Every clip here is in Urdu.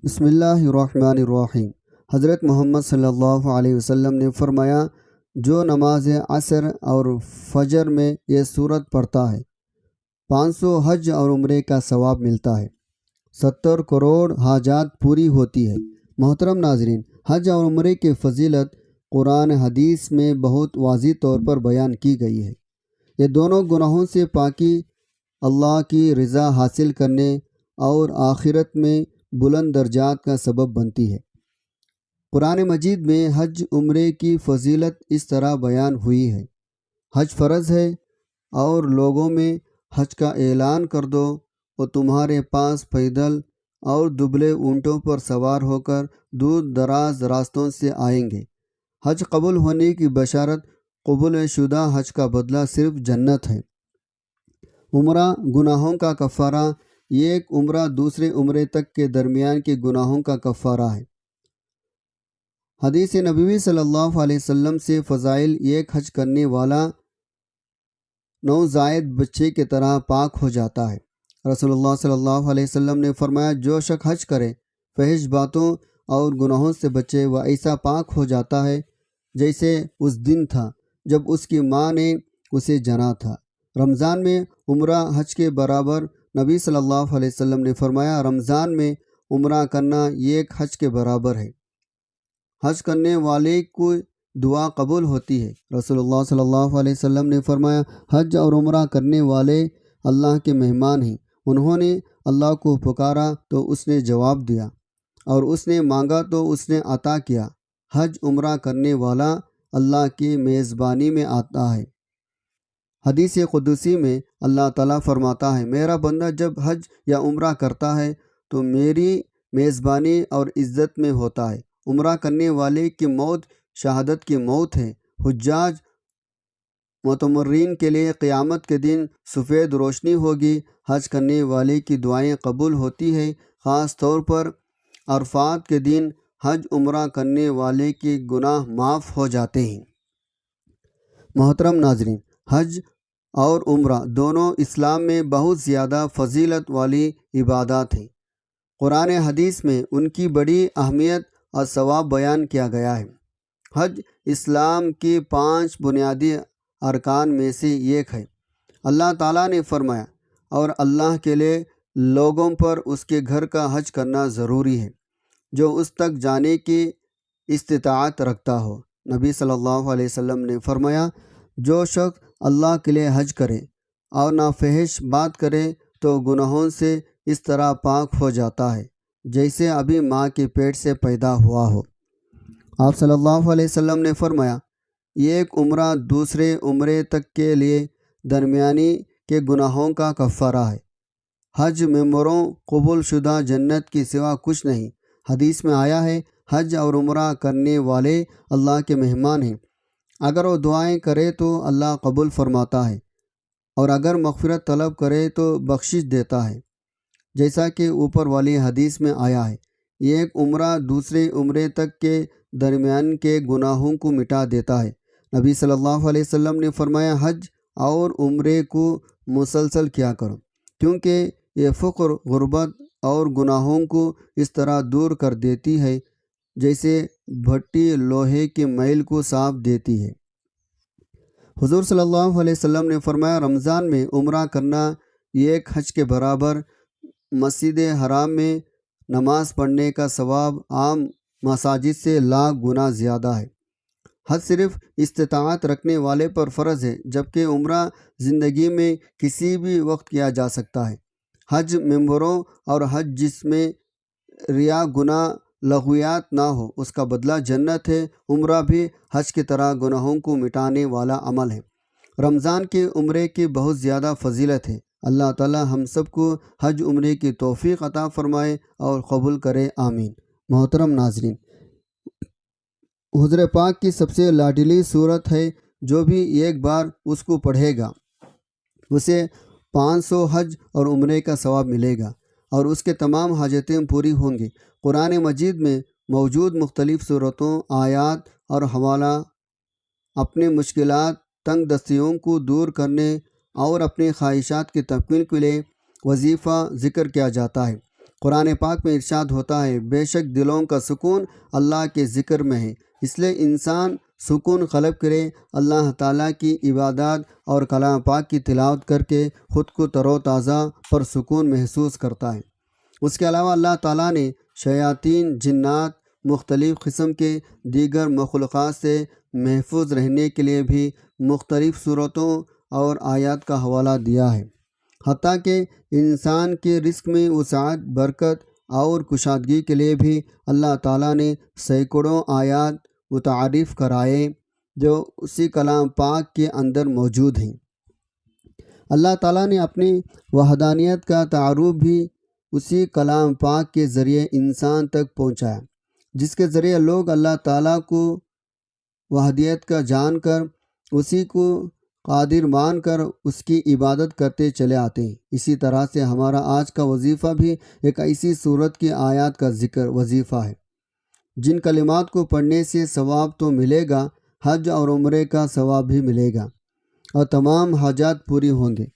بسم اللہ الرحمن الرحیم۔ حضرت محمد صلی اللہ علیہ وسلم نے فرمایا، جو نماز عصر اور فجر میں یہ سورت پڑھتا ہے 500 حج اور عمرے کا ثواب ملتا ہے، 70 کروڑ حاجات پوری ہوتی ہے۔ محترم ناظرین، حج اور عمرے کی فضیلت قرآن حدیث میں بہت واضح طور پر بیان کی گئی ہے۔ یہ دونوں گناہوں سے پاکی، اللہ کی رضا حاصل کرنے اور آخرت میں بلند درجات کا سبب بنتی ہے۔ قرآن مجید میں حج عمرے کی فضیلت اس طرح بیان ہوئی ہے: حج فرض ہے اور لوگوں میں حج کا اعلان کر دو، اور تمہارے پاس پیدل اور دبلے اونٹوں پر سوار ہو کر دور دراز راستوں سے آئیں گے۔ حج قبول ہونے کی بشارت، قبول شدہ حج کا بدلہ صرف جنت ہے۔ عمرہ گناہوں کا کفارہ، ایک عمرہ دوسرے عمرے تک کے درمیان کے گناہوں کا کفارہ ہے۔ حدیث نبوی صلی اللہ علیہ وسلم سے فضائل: ایک حج کرنے والا نوزائیدہ بچے کی طرح پاک ہو جاتا ہے۔ رسول اللہ صلی اللہ علیہ وسلم نے فرمایا، جو شخص حج کرے، فحش باتوں اور گناہوں سے بچے، وہ ایسا پاک ہو جاتا ہے جیسے اس دن تھا جب اس کی ماں نے اسے جنا تھا۔ رمضان میں عمرہ حج کے برابر، نبی صلی اللہ علیہ وسلم نے فرمایا، رمضان میں عمرہ کرنا ایک حج کے برابر ہے۔ حج کرنے والے کو دعا قبول ہوتی ہے۔ رسول اللہ صلی اللہ علیہ وسلم نے فرمایا، حج اور عمرہ کرنے والے اللہ کے مہمان ہیں۔ انہوں نے اللہ کو پکارا تو اس نے جواب دیا، اور اس نے مانگا تو اس نے عطا کیا۔ حج عمرہ کرنے والا اللہ کی میزبانی میں آتا ہے۔ حدیث قدسی میں اللہ تعالیٰ فرماتا ہے، میرا بندہ جب حج یا عمرہ کرتا ہے تو میری میزبانی اور عزت میں ہوتا ہے۔ عمرہ کرنے والے کی موت شہادت کی موت ہے۔ حجاج معتمرین کے لیے قیامت کے دن سفید روشنی ہوگی۔ حج کرنے والے کی دعائیں قبول ہوتی ہیں، خاص طور پر عرفات کے دن حج عمرہ کرنے والے کے گناہ معاف ہو جاتے ہیں۔ محترم ناظرین، حج اور عمرہ دونوں اسلام میں بہت زیادہ فضیلت والی عبادات ہیں۔ قرآن حدیث میں ان کی بڑی اہمیت اور ثواب بیان کیا گیا ہے۔ حج اسلام کی 5 بنیادی ارکان میں سے ایک ہے۔ اللہ تعالیٰ نے فرمایا، اور اللہ کے لیے لوگوں پر اس کے گھر کا حج کرنا ضروری ہے جو اس تک جانے کی استطاعت رکھتا ہو۔ نبی صلی اللہ علیہ وسلم نے فرمایا، جو شخص اللہ کے لیے حج کرے اور نافحش بات کرے تو گناہوں سے اس طرح پاک ہو جاتا ہے جیسے ابھی ماں کے پیٹ سے پیدا ہوا ہو۔ آپ صلی اللہ علیہ وسلم نے فرمایا، ایک عمرہ دوسرے عمرے تک کے لیے درمیانی کے گناہوں کا کفارہ ہے۔ حج ممبروں قبول شدہ جنت کے سوا کچھ نہیں۔ حدیث میں آیا ہے، حج اور عمرہ کرنے والے اللہ کے مہمان ہیں۔ اگر وہ دعائیں کرے تو اللہ قبول فرماتا ہے، اور اگر مغفرت طلب کرے تو بخشش دیتا ہے، جیسا کہ اوپر والی حدیث میں آیا ہے۔ ایک عمرہ دوسرے عمرے تک کے درمیان کے گناہوں کو مٹا دیتا ہے۔ نبی صلی اللہ علیہ وسلم نے فرمایا، حج اور عمرے کو مسلسل کیا کرو، کیونکہ یہ فقر، غربت اور گناہوں کو اس طرح دور کر دیتی ہے جیسے بھٹی لوہے کے میل کو صاف دیتی ہے۔ حضور صلی اللہ علیہ وسلم نے فرمایا، رمضان میں عمرہ کرنا ایک حج کے برابر۔ مسجد حرام میں نماز پڑھنے کا ثواب عام مساجد سے لاکھ گنا زیادہ ہے۔ حج صرف استطاعت رکھنے والے پر فرض ہے، جبکہ عمرہ زندگی میں کسی بھی وقت کیا جا سکتا ہے۔ حج ممبروں اور حج جس میں ریا، گناہ، لغویات نہ ہو، اس کا بدلہ جنت ہے۔ عمرہ بھی حج کی طرح گناہوں کو مٹانے والا عمل ہے۔ رمضان کے عمرے کی بہت زیادہ فضیلت ہے۔ اللہ تعالی ہم سب کو حج عمرے کی توفیق عطا فرمائے اور قبول کرے، آمین۔ محترم ناظرین، حضور پاک کی سب سے لاڈلی صورت ہے، جو بھی ایک بار اس کو پڑھے گا اسے 500 حج اور عمرے کا ثواب ملے گا، اور اس کے تمام حاجتیں پوری ہوں گی۔ قرآن مجید میں موجود مختلف صورتوں، آیات اور حوالہ اپنے مشکلات، تنگ دستیوں کو دور کرنے اور اپنی خواہشات کی تکمیل کے لیے وظیفہ ذکر کیا جاتا ہے۔ قرآن پاک میں ارشاد ہوتا ہے بے شک دلوں کا سکون اللہ کے ذکر میں ہے، اس لیے انسان سکون طلب کرے، اللہ تعالیٰ کی عبادات اور کلام پاک کی تلاوت کر کے خود کو تر و تازہ پر سکون محسوس کرتا ہے۔ اس کے علاوہ اللہ تعالیٰ نے شیاطین، جنات، مختلف قسم کے دیگر مخلوقات سے محفوظ رہنے کے لیے بھی مختلف صورتوں اور آیات کا حوالہ دیا ہے، حتیٰ کہ انسان کے رزق میں وسعت، برکت اور کشادگی کے لیے بھی اللہ تعالیٰ نے سینکڑوں آیات متعارف کرائے جو اسی کلام پاک کے اندر موجود ہیں۔ اللہ تعالیٰ نے اپنی وحدانیت کا تعارف بھی اسی کلام پاک کے ذریعے انسان تک پہنچایا، جس کے ذریعے لوگ اللہ تعالیٰ کو وحدیت کا جان کر، اسی کو قادر مان کر اس کی عبادت کرتے چلے آتے ہیں۔ اسی طرح سے ہمارا آج کا وظیفہ بھی ایک ایسی صورت کی آیات کا ذکر وظیفہ ہے جن کلمات کو پڑھنے سے ثواب تو ملے گا، حج اور عمرے کا ثواب بھی ملے گا اور تمام حاجات پوری ہوں گے۔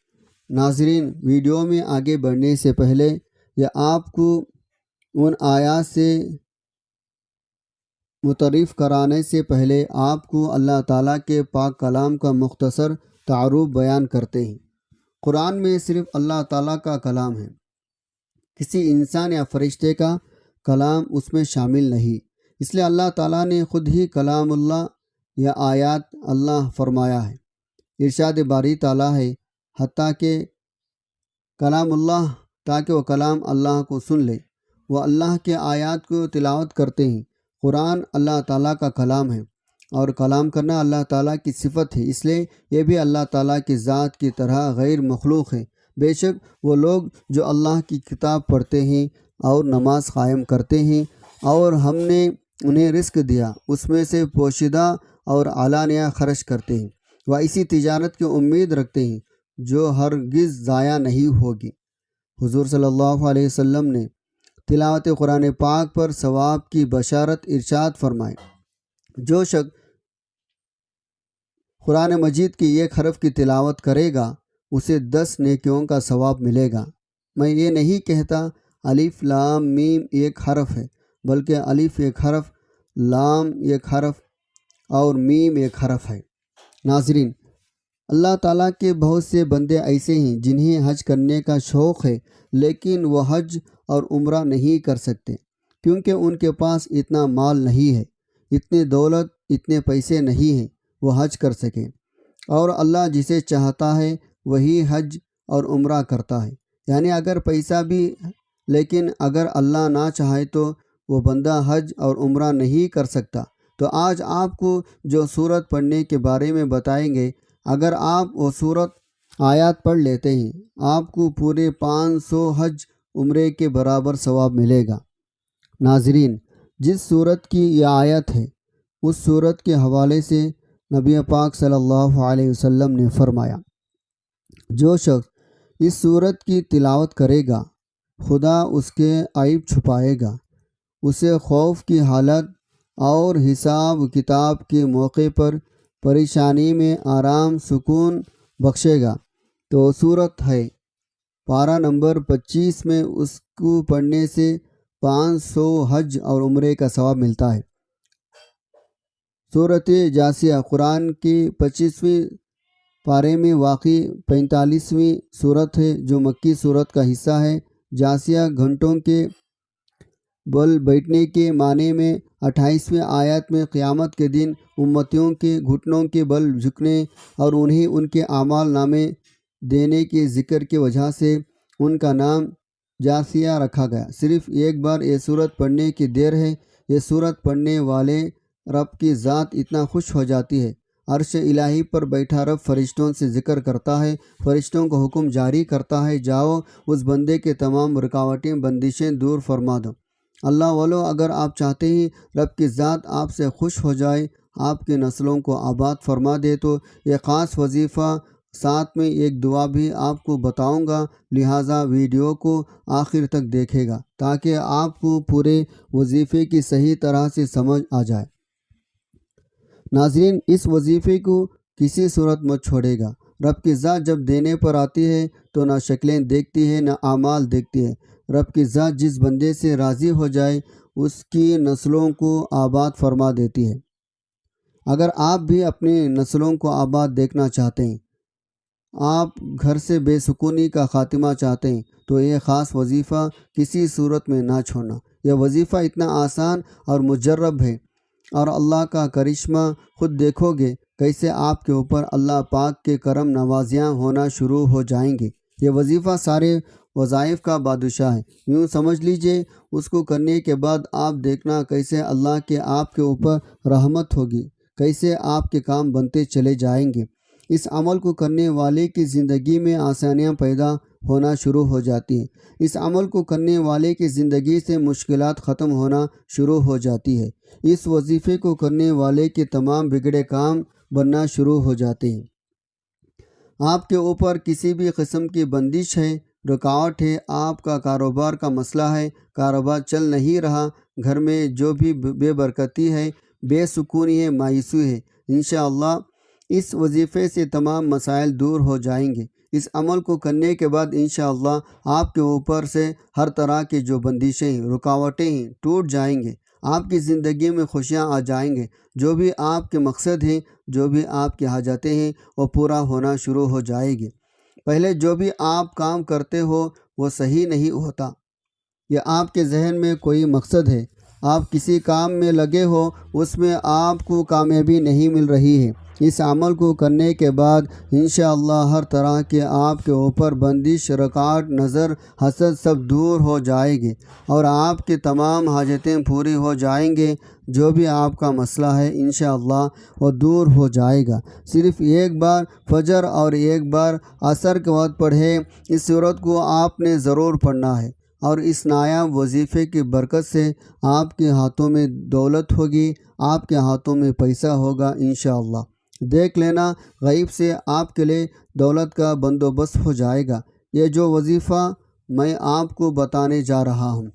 ناظرین، ویڈیو میں آگے بڑھنے سے پہلے یا آپ کو ان آیات سے متعارف کرانے سے پہلے آپ کو اللہ تعالیٰ کے پاک کلام کا مختصر تعارف بیان کرتے ہیں۔ قرآن میں صرف اللہ تعالیٰ کا کلام ہے، کسی انسان یا فرشتے کا کلام اس میں شامل نہیں، اس لیے اللہ تعالیٰ نے خود ہی کلام اللہ یا آیات اللہ فرمایا ہے۔ ارشاد باری تعالیٰ ہے حتیٰ کہ کلام اللہ، تاکہ وہ کلام اللہ کو سن لے، وہ اللہ کے آیات کو تلاوت کرتے ہیں۔ قرآن اللہ تعالیٰ کا کلام ہے اور کلام کرنا اللہ تعالیٰ کی صفت ہے، اس لیے یہ بھی اللہ تعالیٰ کی ذات کی طرح غیر مخلوق ہے۔ بے شک وہ لوگ جو اللہ کی کتاب پڑھتے ہیں اور نماز قائم کرتے ہیں اور ہم نے انہیں رزق دیا، اس میں سے پوشیدہ اور علانیہ خرچ کرتے ہیں، وہ اسی تجارت کی امید رکھتے ہیں جو ہرگز ضائع نہیں ہوگی۔ حضور صلی اللہ علیہ وسلم نے تلاوت قرآن پاک پر ثواب کی بشارت ارشاد فرمائے، جو شخص قرآن مجید کی ایک حرف کی تلاوت کرے گا اسے 10 نیکیوں کا ثواب ملے گا۔ میں یہ نہیں کہتا الف لام میم ایک حرف ہے، بلکہ الف ایک حرف، لام ایک حرف اور میم ایک حرف ہے۔ ناظرین، اللہ تعالیٰ کے بہت سے بندے ایسے ہیں جنہیں حج کرنے کا شوق ہے، لیکن وہ حج اور عمرہ نہیں کر سکتے کیونکہ ان کے پاس اتنا مال نہیں ہے، اتنی دولت، اتنے پیسے نہیں ہیں وہ حج کر سکیں، اور اللہ جسے چاہتا ہے وہی حج اور عمرہ کرتا ہے، یعنی اگر پیسہ بھی، لیکن اگر اللہ نہ چاہے تو وہ بندہ حج اور عمرہ نہیں کر سکتا۔ تو آج آپ کو جو سورت پڑھنے کے بارے میں بتائیں گے، اگر آپ وہ سورت آیات پڑھ لیتے ہیں آپ کو پورے 500 حج عمرے کے برابر ثواب ملے گا۔ ناظرین، جس سورت کی یہ آیت ہے اس سورت کے حوالے سے نبی پاک صلی اللہ علیہ وسلم نے فرمایا، جو شخص اس سورت کی تلاوت کرے گا خدا اس کے عیب چھپائے گا، اسے خوف کی حالت اور حساب کتاب کے موقع پر پریشانی میں آرام سکون بخشے گا۔ تو سورت ہے پارہ نمبر 25 میں اس کو پڑھنے سے 500 حج اور عمرے کا ثواب ملتا ہے۔ سورت جاسیہ قرآن کی 25ویں پارے میں واقع 45ویں سورت ہے جو مکی سورت کا حصہ ہے۔ جاسیہ گھنٹوں کے بل بیٹھنے کے معنی میں 28ویں آیت میں قیامت کے دن امتیوں کے گھٹنوں کے بل جھکنے اور انہیں ان کے اعمال نامے دینے کے ذکر کی وجہ سے ان کا نام جاسیہ رکھا گیا۔ صرف ایک بار یہ سورت پڑھنے کی دیر ہے، یہ سورت پڑھنے والے رب کی ذات اتنا خوش ہو جاتی ہے، عرش الہی پر بیٹھا رب فرشتوں سے ذکر کرتا ہے، فرشتوں کو حکم جاری کرتا ہے، جاؤ اس بندے کے تمام رکاوٹیں بندشیں دور فرما دو۔ اللہ والو، اگر آپ چاہتے ہیں رب کی ذات آپ سے خوش ہو جائے، آپ کی نسلوں کو آباد فرما دے، تو یہ خاص وظیفہ ساتھ میں ایک دعا بھی آپ کو بتاؤں گا، لہٰذا ویڈیو کو آخر تک دیکھے گا تاکہ آپ کو پورے وظیفے کی صحیح طرح سے سمجھ آ جائے۔ ناظرین، اس وظیفے کو کسی صورت مت چھوڑے گا۔ رب کی ذات جب دینے پر آتی ہے تو نہ شکلیں دیکھتی ہے نہ اعمال دیکھتی ہے، رب کی ذات جس بندے سے راضی ہو جائے اس کی نسلوں کو آباد فرما دیتی ہے۔ اگر آپ بھی اپنی نسلوں کو آباد دیکھنا چاہتے ہیں، آپ گھر سے بے سکونی کا خاتمہ چاہتے ہیں، تو یہ خاص وظیفہ کسی صورت میں نہ چھوڑنا۔ یہ وظیفہ اتنا آسان اور مجرب ہے، اور اللہ کا کرشمہ خود دیکھو گے کیسے آپ کے اوپر اللہ پاک کے کرم نوازیاں ہونا شروع ہو جائیں گے۔ یہ وظیفہ سارے وظائف کا بادشاہ ہے، یوں سمجھ لیجئے۔ اس کو کرنے کے بعد آپ دیکھنا کیسے اللہ کے آپ کے اوپر رحمت ہوگی، کیسے آپ کے کام بنتے چلے جائیں گے۔ اس عمل کو کرنے والے کی زندگی میں آسانیاں پیدا ہونا شروع ہو جاتی ہیں۔ اس عمل کو کرنے والے کی زندگی سے مشکلات ختم ہونا شروع ہو جاتی ہے۔ اس وظیفے کو کرنے والے کے تمام بگڑے کام بننا شروع ہو جاتے ہیں۔ آپ کے اوپر کسی بھی قسم کی بندش ہے، رکاوٹ ہے، آپ کا کاروبار کا مسئلہ ہے، کاروبار چل نہیں رہا، گھر میں جو بھی بے برکتی ہے، بے سکونی ہے، مایوسی ہے، انشاءاللہ اس وظیفے سے تمام مسائل دور ہو جائیں گے۔ اس عمل کو کرنے کے بعد انشاءاللہ آپ کے اوپر سے ہر طرح کی جو بندشیں ہیں، رکاوٹیں ہیں، ٹوٹ جائیں گے۔ آپ کی زندگی میں خوشیاں آ جائیں گے۔ جو بھی آپ کے مقصد ہیں، جو بھی آپ کی حاجتیں ہیں، وہ پورا ہونا شروع ہو جائے گی۔ پہلے جو بھی آپ کام کرتے ہو وہ صحیح نہیں ہوتا، یا آپ کے ذہن میں کوئی مقصد ہے، آپ کسی کام میں لگے ہو، اس میں آپ کو کامیابی نہیں مل رہی ہے۔ اس عمل کو کرنے کے بعد انشاءاللہ ہر طرح کے آپ کے اوپر بندش، رکاوٹ، نظر، حسد سب دور ہو جائے گی، اور آپ کی تمام حاجتیں پوری ہو جائیں گے۔ جو بھی آپ کا مسئلہ ہے انشاءاللہ وہ دور ہو جائے گا۔ صرف ایک بار فجر اور ایک بار عصر کے وقت پڑھے، اس سورت کو آپ نے ضرور پڑھنا ہے، اور اس نایاب وظیفے کی برکت سے آپ کے ہاتھوں میں دولت ہوگی، آپ کے ہاتھوں میں پیسہ ہوگا انشاءاللہ۔ دیکھ لینا غیب سے آپ کے لیے دولت کا بندوبست ہو جائے گا۔ یہ جو وظیفہ میں آپ کو بتانے جا رہا ہوں،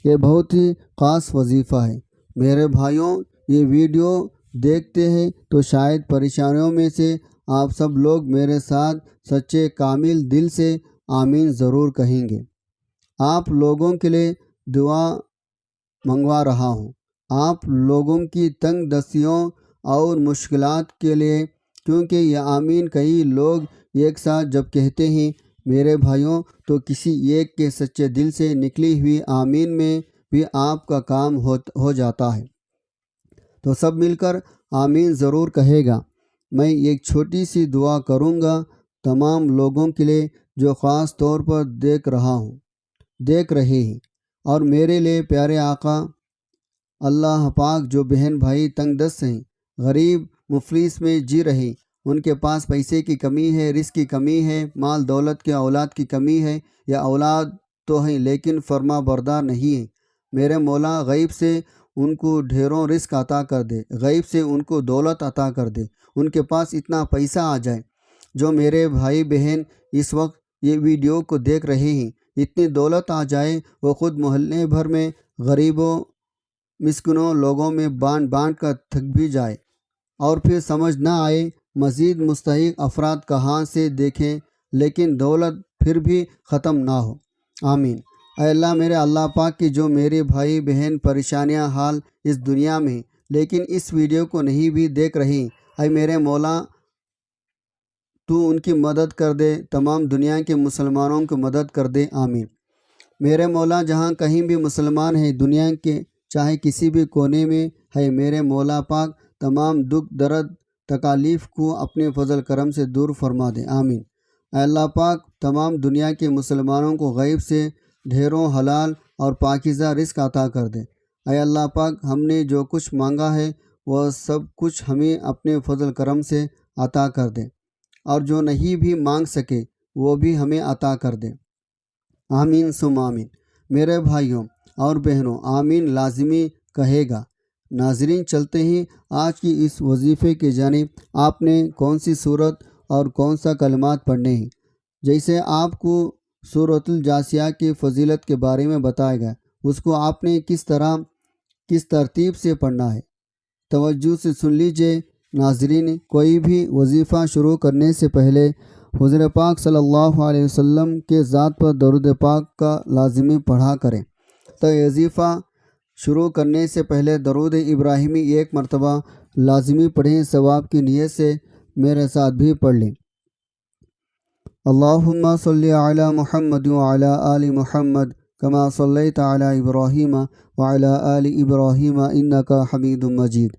یہ بہت ہی خاص وظیفہ ہے۔ میرے بھائیوں، یہ ویڈیو دیکھتے ہیں تو شاید پریشانیوں میں سے آپ سب لوگ میرے ساتھ سچے کامل دل سے آمین ضرور کہیں گے۔ آپ لوگوں کے لیے دعا منگوا رہا ہوں، آپ لوگوں کی تنگ دستیوں اور مشکلات کے لیے، کیونکہ یہ آمین کئی لوگ ایک ساتھ جب کہتے ہیں میرے بھائیوں، تو کسی ایک کے سچے دل سے نکلی ہوئی آمین میں بھی آپ کا کام ہو جاتا ہے۔ تو سب مل کر آمین ضرور کہے گا۔ میں ایک چھوٹی سی دعا کروں گا تمام لوگوں کے لیے جو خاص طور پر دیکھ رہے ہیں، اور میرے لیے پیارے آقا اللہ پاک جو بہن بھائی تنگ دست ہیں، غریب مفلس میں جی رہے، ان کے پاس پیسے کی کمی ہے، رزق کی کمی ہے، مال دولت کے اولاد کی کمی ہے، یا اولاد تو ہیں لیکن فرما بردار نہیں ہے، میرے مولا غیب سے ان کو ڈھیروں رزق عطا کر دے، غیب سے ان کو دولت عطا کر دے، ان کے پاس اتنا پیسہ آ جائے۔ جو میرے بھائی بہن اس وقت یہ ویڈیو کو دیکھ رہے ہیں، اتنی دولت آ جائے وہ خود محلے بھر میں غریبوں مسکینوں لوگوں میں بانٹ کر تھک بھی جائے، اور پھر سمجھ نہ آئے مزید مستحق افراد کہاں سے دیکھیں، لیکن دولت پھر بھی ختم نہ ہو۔ آمین۔ اے اللہ، میرے اللہ پاک کی جو میرے بھائی بہن پریشانیاں حال اس دنیا میں لیکن اس ویڈیو کو نہیں بھی دیکھ رہی، اے میرے مولا تو ان کی مدد کر دے، تمام دنیا کے مسلمانوں کی مدد کر دے۔ آمین۔ میرے مولا جہاں کہیں بھی مسلمان ہیں دنیا کے، چاہے کسی بھی کونے میں ہے، میرے مولا پاک تمام دکھ درد تکالیف کو اپنے فضل کرم سے دور فرما دے۔ آمین۔ اے اللہ پاک تمام دنیا کے مسلمانوں کو غیب سے ڈھیروں حلال اور پاکیزہ رزق عطا کر دے۔ اے اللہ پاک ہم نے جو کچھ مانگا ہے وہ سب کچھ ہمیں اپنے فضل کرم سے عطا کر دے، اور جو نہیں بھی مانگ سکے وہ بھی ہمیں عطا کر دے۔ آمین ثم آمین۔ میرے بھائیوں اور بہنوں، آمین لازمی کہے گا۔ ناظرین، چلتے ہیں آج کی اس وظیفے کی جانب۔ آپ نے کون سی صورت اور کون سا کلمات پڑھنے ہیں؟ جیسے آپ کو سورۃ الجاثیہ کی فضیلت کے بارے میں بتایا گیا، اس کو آپ نے کس ترتیب سے پڑھنا ہے، توجہ سے سن لیجئے۔ ناظرین، کوئی بھی وظیفہ شروع کرنے سے پہلے حضور پاک صلی اللہ علیہ وسلم کے ذات پر درود پاک کا لازمی پڑھا کریں۔ تو وظیفہ شروع کرنے سے پہلے درود ابراہیمی ایک مرتبہ لازمی پڑھیں، ثواب کی نیت سے میرے ساتھ بھی پڑھ لیں۔ اللہم صلی علی محمد وعلی آل محمد کما صلیت علی ابراہیم وعلی آل ابراہیم انک حمید مجید۔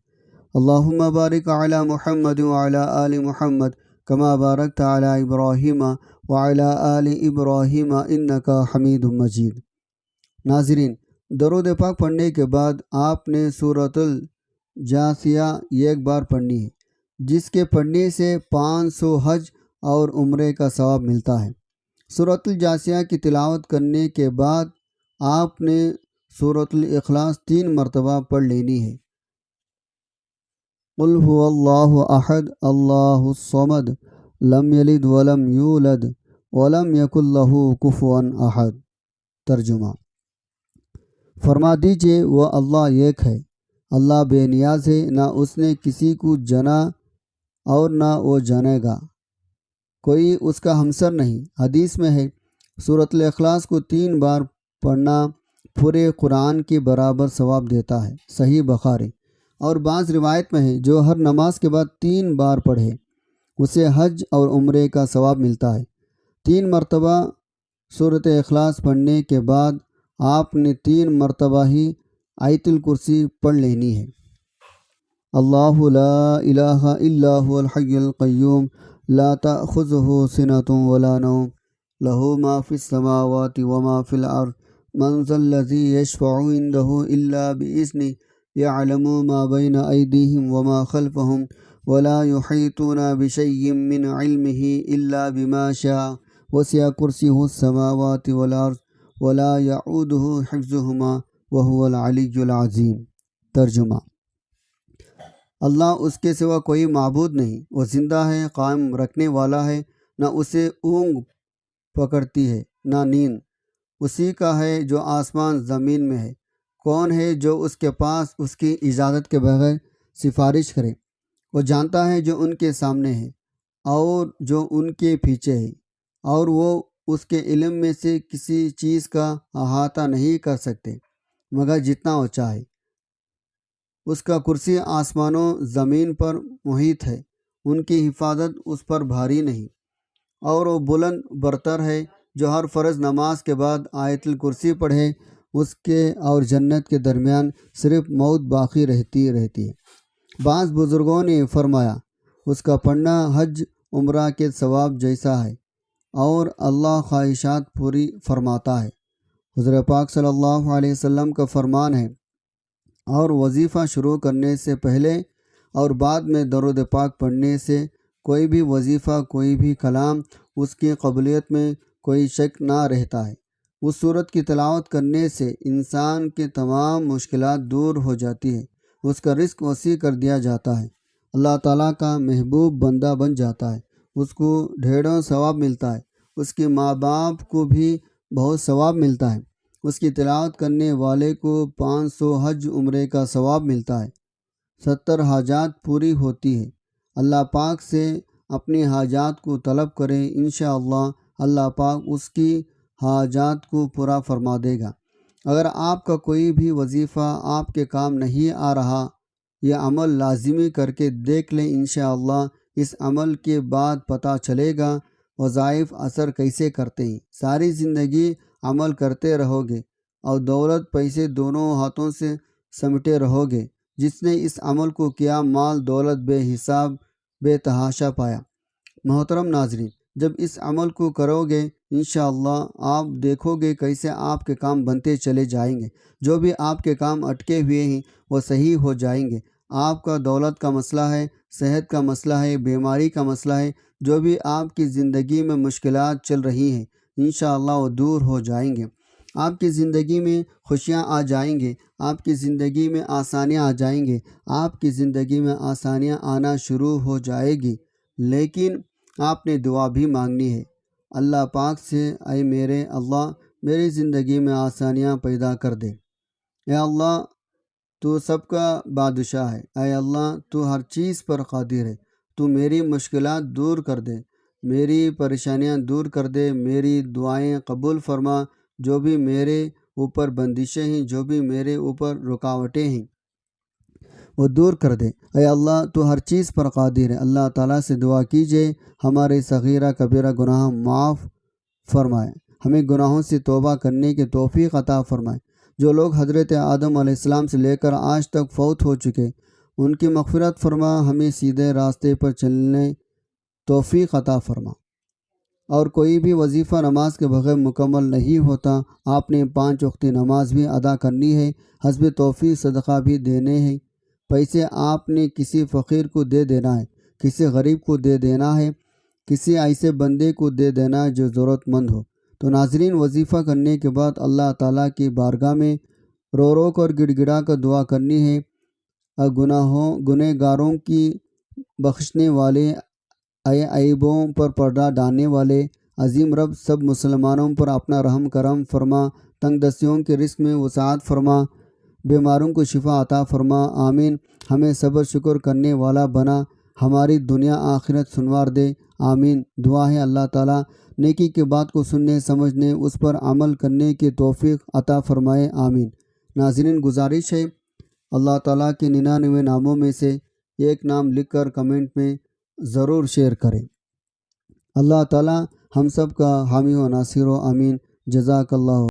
اللہم بارک علی محمد وعلی آل محمد کما بارکت علی ابراہیم وعلی آل ابراہیم انک حمید مجید۔ ناظرین، درود پاک پڑھنے کے بعد آپ نے سورۃ الجاثیہ ایک بار پڑھنی ہے، جس کے پڑھنے سے 500 حج اور عمرے کا ثواب ملتا ہے۔ سورۃ الجاثیہ کی تلاوت کرنے کے بعد آپ نے سورۃ الاخلاص 3 مرتبہ پڑھ لینی ہے۔ قل هو اللہ احد اللہ الصمد لم یلد ولم یولد ولم یکن لہ کفوا احد۔ ترجمہ: فرما دیجئے وہ اللہ ایک ہے، اللہ بے نیاز ہے، نہ اس نے کسی کو جنا اور نہ وہ جانے گا، کوئی اس کا ہمسر نہیں۔ حدیث میں ہے سورۃ الاخلاص کو 3 بار پڑھنا پورے قرآن کے برابر ثواب دیتا ہے، صحیح بخاری۔ اور بعض روایت میں ہے جو ہر نماز کے بعد 3 بار پڑھے اسے حج اور عمرے کا ثواب ملتا ہے۔ 3 مرتبہ سورۃ اخلاص پڑھنے کے بعد آپ نے 3 مرتبہ ہی آیت الکرسی پڑھ لینی ہے۔ اللہ لا الہ الا هو الحی القیوم لا تأخذہ سنۃ ولا نوم لہ ما فی السماوات وما فی الارض من ذا الذی یشفع عندہ الا بإذنہ یعلم ما بین ایدیہم وما خلفہم ولا یحیطون بشیء من علمہ الا بما شاء وسع کرسیہ السماوات والارض ولا یعودہ حفظہما وہو العلی العظیم۔ ترجمہ: اللہ اس کے سوا کوئی معبود نہیں، وہ زندہ ہے، قائم رکھنے والا ہے، نہ اسے اونگ پکڑتی ہے نہ نیند۔ اسی کا ہے جو آسمان زمین میں ہے۔ کون ہے جو اس کے پاس اس کی اجازت کے بغیر سفارش کرے؟ وہ جانتا ہے جو ان کے سامنے ہے اور جو ان کے پیچھے ہے، اور وہ اس کے علم میں سے کسی چیز کا احاطہ نہیں کر سکتے مگر جتنا وہ چاہے۔ اس کا کرسی آسمانوں زمین پر محیط ہے، ان کی حفاظت اس پر بھاری نہیں، اور وہ بلند برتر ہے۔ جو ہر فرض نماز کے بعد آیت الکرسی پڑھے اس کے اور جنت کے درمیان صرف موت باقی رہتی ہے۔ بعض بزرگوں نے فرمایا اس کا پڑھنا حج عمرہ کے ثواب جیسا ہے اور اللہ خواہشات پوری فرماتا ہے۔ حضور پاک صلی اللہ علیہ وسلم کا فرمان ہے، اور وظیفہ شروع کرنے سے پہلے اور بعد میں درود پاک پڑھنے سے کوئی بھی وظیفہ، کوئی بھی کلام، اس کی قبولیت میں کوئی شک نہ رہتا ہے۔ اس سورت کی تلاوت کرنے سے انسان کے تمام مشکلات دور ہو جاتی ہے، اس کا رزق وسیع کر دیا جاتا ہے، اللہ تعالیٰ کا محبوب بندہ بن جاتا ہے، اس کو ڈھیروں ثواب ملتا ہے، اس کے ماں باپ کو بھی بہت ثواب ملتا ہے، اس کی تلاوت کرنے والے کو 500 حج عمرے کا ثواب ملتا ہے، 70 حاجات پوری ہوتی ہے۔ اللہ پاک سے اپنی حاجات کو طلب کریں، انشاءاللہ اللہ پاک اس کی حاجات کو پورا فرما دے گا۔ اگر آپ کا کوئی بھی وظیفہ آپ کے کام نہیں آ رہا، یہ عمل لازمی کر کے دیکھ لیں، انشاءاللہ اس عمل کے بعد پتہ چلے گا وظائف اثر کیسے کرتے ہیں۔ ساری زندگی عمل کرتے رہو گے اور دولت پیسے دونوں ہاتھوں سے سمیٹے رہو گے۔ جس نے اس عمل کو کیا، مال دولت بے حساب بے تحاشا پایا۔ محترم ناظرین، جب اس عمل کو کرو گے انشاءاللہ آپ دیکھو گے کیسے آپ کے کام بنتے چلے جائیں گے۔ جو بھی آپ کے کام اٹکے ہوئے ہیں وہ صحیح ہو جائیں گے۔ آپ کا دولت کا مسئلہ ہے، صحت کا مسئلہ ہے، بیماری کا مسئلہ ہے، جو بھی آپ کی زندگی میں مشکلات چل رہی ہیں انشاءاللہ وہ دور ہو جائیں گے۔ آپ کی زندگی میں خوشیاں آ جائیں گے، آپ کی زندگی میں آسانیاں آ جائیں گے، آپ کی زندگی میں آسانیاں آنا شروع ہو جائے گی۔ لیکن آپ نے دعا بھی مانگنی ہے اللہ پاک سے، اے میرے اللہ میری زندگی میں آسانیاں پیدا کر دے۔ اے اللہ تو سب کا بادشاہ ہے، اے اللہ تو ہر چیز پر قادر ہے، تو میری مشکلات دور کر دے۔ میری پریشانیاں دور کر دے، میری دعائیں قبول فرما، جو بھی میرے اوپر بندشیں ہیں، جو بھی میرے اوپر رکاوٹیں ہیں وہ دور کر دے۔ اے اللہ تو ہر چیز پر قادر ہے۔ اللہ تعالیٰ سے دعا کیجئے ہمارے صغیرہ کبیرہ گناہ معاف فرمائے، ہمیں گناہوں سے توبہ کرنے کی توفیق عطا فرمائے۔ جو لوگ حضرت آدم علیہ السلام سے لے کر آج تک فوت ہو چکے ان کی مغفرت فرما، ہمیں سیدھے راستے پر چلنے توفیق عطا فرما۔ اور کوئی بھی وظیفہ نماز کے بغیر مکمل نہیں ہوتا۔ آپ نے 5 وقتی نماز بھی ادا کرنی ہے، حسب توفیق صدقہ بھی دینے ہیں۔ پیسے آپ نے کسی فقیر کو دے دینا ہے، کسی غریب کو دے دینا ہے، کسی ایسے بندے کو دے دینا ہے جو ضرورت مند ہو۔ تو ناظرین، وظیفہ کرنے کے بعد اللہ تعالیٰ کی بارگاہ میں رو رو کر گڑ گڑا کر دعا کرنی ہے۔ گنہ گاروں کی بخشنے والے، عیبوں پر پردہ ڈالنے والے عظیم رب، سب مسلمانوں پر اپنا رحم کرم فرما، تنگ دستیوں کے رزق میں وسعت فرما، بیماروں کو شفا عطا فرما، آمین۔ ہمیں صبر شکر کرنے والا بنا، ہماری دنیا آخرت سنوار دے، آمین۔ دعا ہے اللہ تعالیٰ نیکی کی بات کو سننے، سمجھنے، اس پر عمل کرنے کی توفیق عطا فرمائے، آمین۔ ناظرین، گزارش ہے اللہ تعالیٰ کے 99 ناموں میں سے ایک نام لکھ کر کمنٹ میں ضرور شیئر کریں۔ اللہ تعالیٰ ہم سب کا حامی و ناصر و آمین۔ جزاک اللہ۔